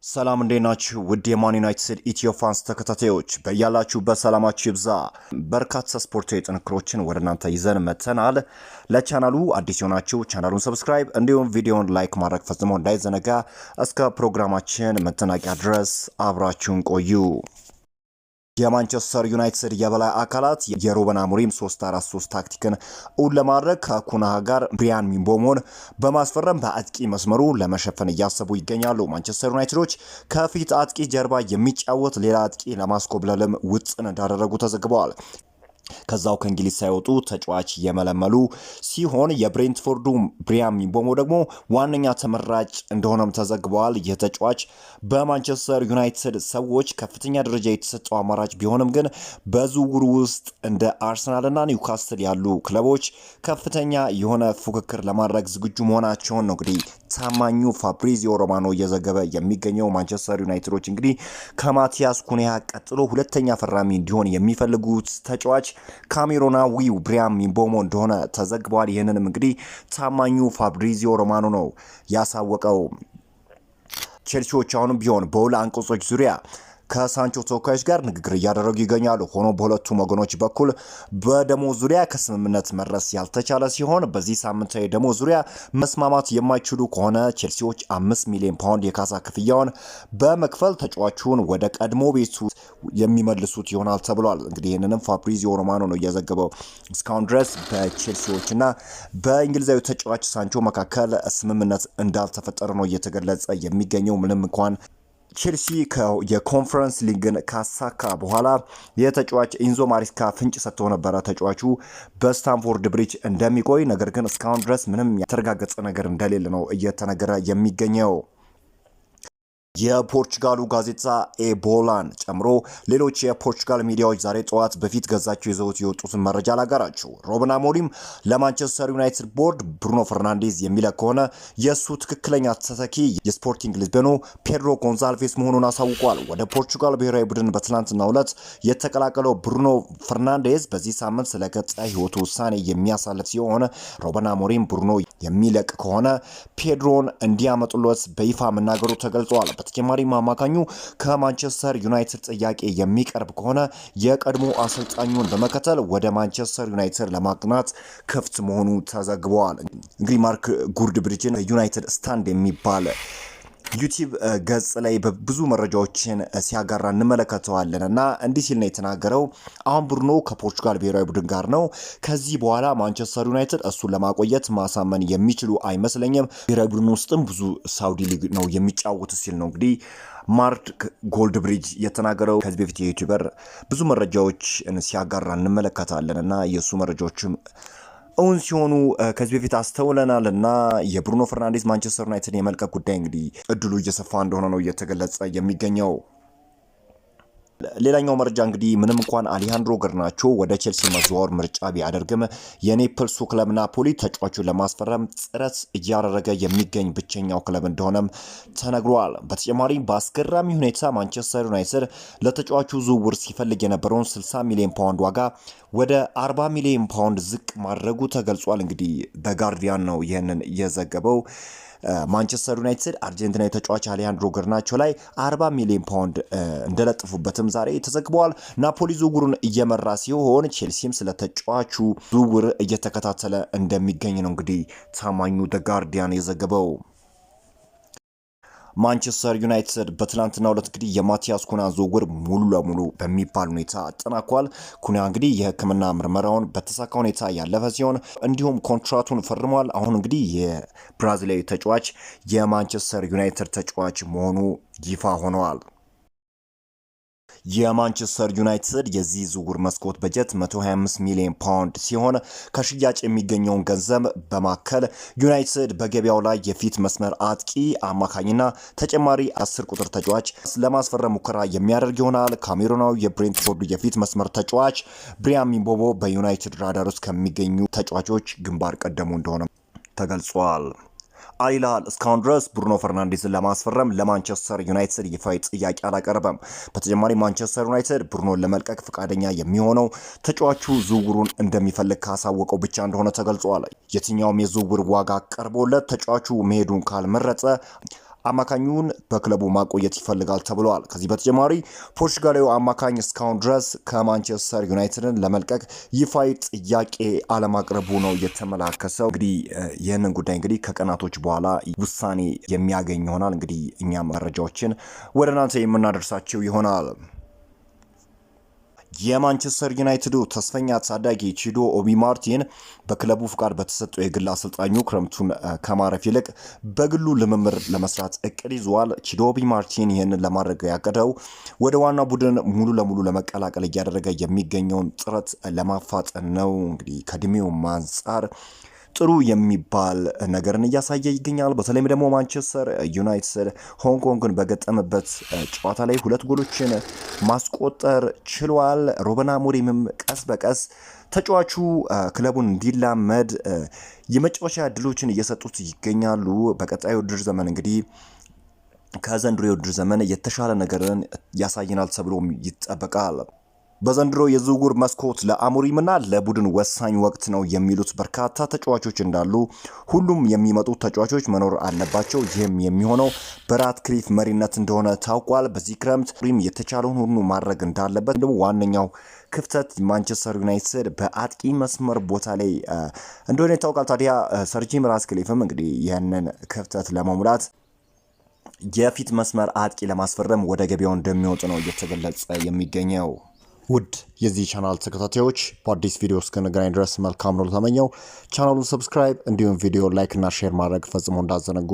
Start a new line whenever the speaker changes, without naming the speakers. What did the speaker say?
ሰላም እንዴት ናችሁ? ውድ የማን ዩናይትድ ኢትዮ ፋንስ ተከታታዮች በያላችሁበት ሰላማችሁ ይብዛ። በርካታ ስፖርታዊ ጥንክሮችን ወደ እናንተ ይዘን መጥተናል። ለቻናሉ አዲስ የሆናችሁ ቻናሉን ሰብስክራይብ እንዲሁም ቪዲዮውን ላይክ ማድረግ ፈጽሞ እንዳይዘነጋ። እስከ ፕሮግራማችን መጠናቂያ ድረስ አብራችሁን ቆዩ። የማንቸስተር ዩናይትድ የበላይ አካላት የሩበን አሞሪም 3-4-3 ታክቲክን እውን ለማድረግ ከኩናሃ ጋር ብሪያን ምቤሞን በማስፈረም በአጥቂ መስመሩ ለመሸፈን እያሰቡ ይገኛሉ። ማንቸስተር ዩናይትዶች ከፊት አጥቂ ጀርባ የሚጫወት ሌላ አጥቂ ለማስኮብለልም ውጥን እንዳደረጉ ተዘግበዋል። ከዛው ከእንግሊዝ ሳይወጡ ተጫዋች የመለመሉ ሲሆን የብሬንትፎርዱ ብሪያን ምቤሞ ደግሞ ዋነኛ ተመራጭ እንደሆነም ተዘግበዋል። ይህ ተጫዋች በማንቸስተር ዩናይትድ ሰዎች ከፍተኛ ደረጃ የተሰጠው አማራጭ ቢሆንም ግን በዝውውሩ ውስጥ እንደ አርሰናልና ኒውካስትል ያሉ ክለቦች ከፍተኛ የሆነ ፉክክር ለማድረግ ዝግጁ መሆናቸውን ነው እንግዲህ ታማኙ ፋብሪዚዮ ሮማኖ እየዘገበ የሚገኘው። ማንቸስተር ዩናይትዶች እንግዲህ ከማቲያስ ኩኒያ ቀጥሎ ሁለተኛ ፈራሚ እንዲሆን የሚፈልጉት ተጫዋች ካሜሮናዊው ብሪያን ምቤሞ እንደሆነ ተዘግቧል። ይህንንም እንግዲህ ታማኙ ፋብሪዚዮ ሮማኖ ነው ያሳወቀው። ቼልሲዎች አሁንም ቢሆን በውል አንቀጾች ዙሪያ ከሳንቾ ተወካዮች ጋር ንግግር እያደረጉ ይገኛሉ። ሆኖ በሁለቱም ወገኖች በኩል በደሞዝ ዙሪያ ከስምምነት መድረስ ያልተቻለ ሲሆን በዚህ ሳምንታዊ ደሞዝ ዙሪያ መስማማት የማይችሉ ከሆነ ቼልሲዎች 5 ሚሊዮን ፓውንድ የካሳ ክፍያውን በመክፈል ተጫዋቹን ወደ ቀድሞ ቤቱ የሚመልሱት ይሆናል ተብሏል። እንግዲህ ይህንንም ፋብሪዚዮ ሮማኖ ነው እየዘገበው። እስካሁን ድረስ በቼልሲዎችና በእንግሊዛዊ ተጫዋች ሳንቾ መካከል ስምምነት እንዳልተፈጠረ ነው እየተገለጸ የሚገኘው። ምንም እንኳን ቼልሲ የኮንፈረንስ ሊግን ካሳካ በኋላ የተጫዋች ኢንዞ ማሪስካ ፍንጭ ሰጥቶ ነበረ ተጫዋቹ በስታንፎርድ ብሪጅ እንደሚቆይ። ነገር ግን እስካሁን ድረስ ምንም የተረጋገጠ ነገር እንደሌለ ነው እየተነገረ የሚገኘው። የፖርቹጋሉ ጋዜጣ ኤቦላን ጨምሮ ሌሎች የፖርቹጋል ሚዲያዎች ዛሬ ጠዋት በፊት ገጻቸው ይዘውት የወጡትን መረጃ ላጋራችሁ። ሩበን አሞሪም ለማንቸስተር ዩናይትድ ቦርድ ብሩኖ ፈርናንዴዝ የሚለቅ ከሆነ የእሱ ትክክለኛ ተተኪ የስፖርቲንግ ሊዝበኑ ፔድሮ ጎንዛልቬስ መሆኑን አሳውቋል። ወደ ፖርቹጋል ብሔራዊ ቡድን በትናንትናው ዕለት የተቀላቀለው ብሩኖ ፈርናንዴዝ በዚህ ሳምንት ስለ ቀጣይ ሕይወቱ ውሳኔ የሚያሳልፍ ሲሆን ሩበን አሞሪም ብሩኖ የሚለቅ ከሆነ ፔድሮን እንዲያመጡለት በይፋ መናገሩ ተገልጿል። በተጨማሪም አማካኙ ከማንቸስተር ዩናይትድ ጥያቄ የሚቀርብ ከሆነ የቀድሞ አሰልጣኙን በመከተል ወደ ማንቸስተር ዩናይትድ ለማቅናት ክፍት መሆኑ ተዘግቧል። እንግዲህ ማርክ ጉርድብሪጅን ዩናይትድ ስታንድ የሚባል ዩቲዩብ ገጽ ላይ በብዙ መረጃዎችን ሲያጋራ እንመለከተዋለን እና እንዲህ ሲል ነው የተናገረው። አሁን ብሩኖ ከፖርቹጋል ብሔራዊ ቡድን ጋር ነው። ከዚህ በኋላ ማንቸስተር ዩናይትድ እሱን ለማቆየት ማሳመን የሚችሉ አይመስለኝም። ብሔራዊ ቡድን ውስጥም ብዙ ሳውዲ ሊግ ነው የሚጫወቱ ሲል ነው እንግዲህ ማርክ ጎልድብሪጅ የተናገረው። ከዚህ በፊት የዩቲዩበር ብዙ መረጃዎች ሲያጋራ እንመለከታለን እና የእሱ መረጃዎችም እውን ሲሆኑ ከዚህ በፊት አስተውለናል እና የብሩኖ ፈርናንዴዝ ማንቸስተር ዩናይትድ የመልቀቅ ጉዳይ እንግዲህ እድሉ እየሰፋ እንደሆነ ነው እየተገለጸ የሚገኘው። ሌላኛው መረጃ እንግዲህ ምንም እንኳን አሌሃንድሮ ገርናቾ ወደ ቼልሲ መዘዋወር ምርጫ ቢያደርግም የኔፕልሱ ክለብ ናፖሊ ተጫዋቹን ለማስፈረም ጥረት እያደረገ የሚገኝ ብቸኛው ክለብ እንደሆነም ተነግሯል። በተጨማሪም በአስገራሚ ሁኔታ ማንቸስተር ዩናይትድ ለተጫዋቹ ዝውውር ሲፈልግ የነበረውን 60 ሚሊዮን ፓውንድ ዋጋ ወደ 40 ሚሊዮን ፓውንድ ዝቅ ማድረጉ ተገልጿል። እንግዲህ በጋርዲያን ነው ይህንን የዘገበው። ማንቸስተር ዩናይትድ አርጀንቲናዊ ተጫዋች አሌሃንድሮ ገርናቾ ላይ 40 ሚሊዮን ፓውንድ እንደለጥፉበትም ዛሬ ተዘግቧል። ናፖሊ ዝውውሩን እየመራ ሲሆን ቼልሲም ስለ ተጫዋቹ ዝውውር እየተከታተለ እንደሚገኝ ነው እንግዲህ ታማኙ ደ ጋርዲያን የዘገበው። ማንቸስተር ዩናይትድ በትናንትናው ዕለት እንግዲህ የማቲያስ ኩና ዝውውር ሙሉ ለሙሉ በሚባል ሁኔታ አጠናቋል። ኩና እንግዲህ የሕክምና ምርመራውን በተሳካ ሁኔታ ያለፈ ሲሆን እንዲሁም ኮንትራቱን ፈርሟል። አሁን እንግዲህ የብራዚላዊ ተጫዋች የማንቸስተር ዩናይትድ ተጫዋች መሆኑ ይፋ ሆነዋል። የማንቸስተር ዩናይትድ የዚህ ዝውውር መስኮት በጀት 125 ሚሊዮን ፓውንድ ሲሆን ከሽያጭ የሚገኘውን ገንዘብ በማከል ዩናይትድ በገበያው ላይ የፊት መስመር አጥቂ፣ አማካኝና ተጨማሪ 10 ቁጥር ተጫዋች ለማስፈረም ሙከራ የሚያደርግ ይሆናል። ካሜሮናዊ የብሬንትፎርድ የፊት መስመር ተጫዋች ብሪያን ምቤሞ በዩናይትድ ራዳር ውስጥ ከሚገኙ ተጫዋቾች ግንባር ቀደሙ እንደሆነ ተገልጿል። አልሂላል እስካሁን ድረስ ብሩኖ ፈርናንዴዝን ለማስፈረም ለማንቸስተር ዩናይትድ ይፋዊ ጥያቄ አላቀረበም። በተጨማሪ ማንቸስተር ዩናይትድ ብሩኖን ለመልቀቅ ፈቃደኛ የሚሆነው ተጫዋቹ ዝውውሩን እንደሚፈልግ ካሳወቀው ብቻ እንደሆነ ተገልጿል። የትኛውም የዝውውር ዋጋ ቀርቦለት ተጫዋቹ መሄዱን ካልመረጠ አማካኙን በክለቡ ማቆየት ይፈልጋል ተብሏል። ከዚህ በተጨማሪ ፖርቹጋላዊው አማካኝ እስካሁን ድረስ ከማንቸስተር ዩናይትድን ለመልቀቅ ይፋዊ ጥያቄ አለማቅረቡ ነው የተመላከተው። እንግዲህ ይህንን ጉዳይ እንግዲህ ከቀናቶች በኋላ ውሳኔ የሚያገኝ ይሆናል። እንግዲህ እኛም መረጃዎችን ወደ እናንተ የምናደርሳቸው ይሆናል። የማንቸስተር ዩናይትዱ ተስፈኛ ታዳጊ ቺዶ ኦቢ ማርቲን በክለቡ ፍቃድ በተሰጠው የግል አሰልጣኙ ክረምቱን ከማረፍ ይልቅ በግሉ ልምምድ ለመስራት እቅድ ይዟል። ቺዶ ኦቢ ማርቲን ይህንን ለማድረግ ያቀደው ወደ ዋና ቡድን ሙሉ ለሙሉ ለመቀላቀል እያደረገ የሚገኘውን ጥረት ለማፋጠን ነው። እንግዲህ ከእድሜው አንጻር ጥሩ የሚባል ነገርን እያሳየ ይገኛል። በተለይም ደግሞ ማንቸስተር ዩናይትድ ሆንግ ኮንግን በገጠመበት ጨዋታ ላይ 2 ጎሎችን ማስቆጠር ችሏል። ሩበን አሞሪምም ቀስ በቀስ ተጫዋቹ ክለቡን እንዲላመድ የመጫወቻ እድሎችን እየሰጡት ይገኛሉ። በቀጣዩ ውድድር ዘመን እንግዲህ ከዘንድሮ የውድድር ዘመን የተሻለ ነገርን ያሳየናል ተብሎ ይጠበቃል። በዘንድሮ የዝውውር መስኮት ለአሞሪምና ለቡድን ወሳኝ ወቅት ነው የሚሉት በርካታ ተጫዋቾች እንዳሉ ሁሉም የሚመጡ ተጫዋቾች መኖር አለባቸው። ይህም የሚሆነው በራትክሊፍ መሪነት እንደሆነ ታውቋል። በዚህ ክረምት አሞሪም የተቻለውን ሁሉ ማድረግ እንዳለበት ደግሞ ዋነኛው ክፍተት ማንቸስተር ዩናይትድ በአጥቂ መስመር ቦታ ላይ እንደሆነ ይታወቃል። ታዲያ ሰር ጂም ራትክሊፍም እንግዲህ ይህንን ክፍተት ለመሙላት የፊት መስመር አጥቂ ለማስፈረም ወደ ገበያው እንደሚወጡ ነው እየተገለጸ የሚገኘው። ውድ የዚህ ቻናል ተከታታዮች በአዲስ ቪዲዮ እስክንገናኝ ድረስ መልካም ነው ተመኘው። ቻናሉን ሰብስክራይብ እንዲሁም ቪዲዮ ላይክ እና ሼር ማድረግ ፈጽሞ እንዳዘነጉ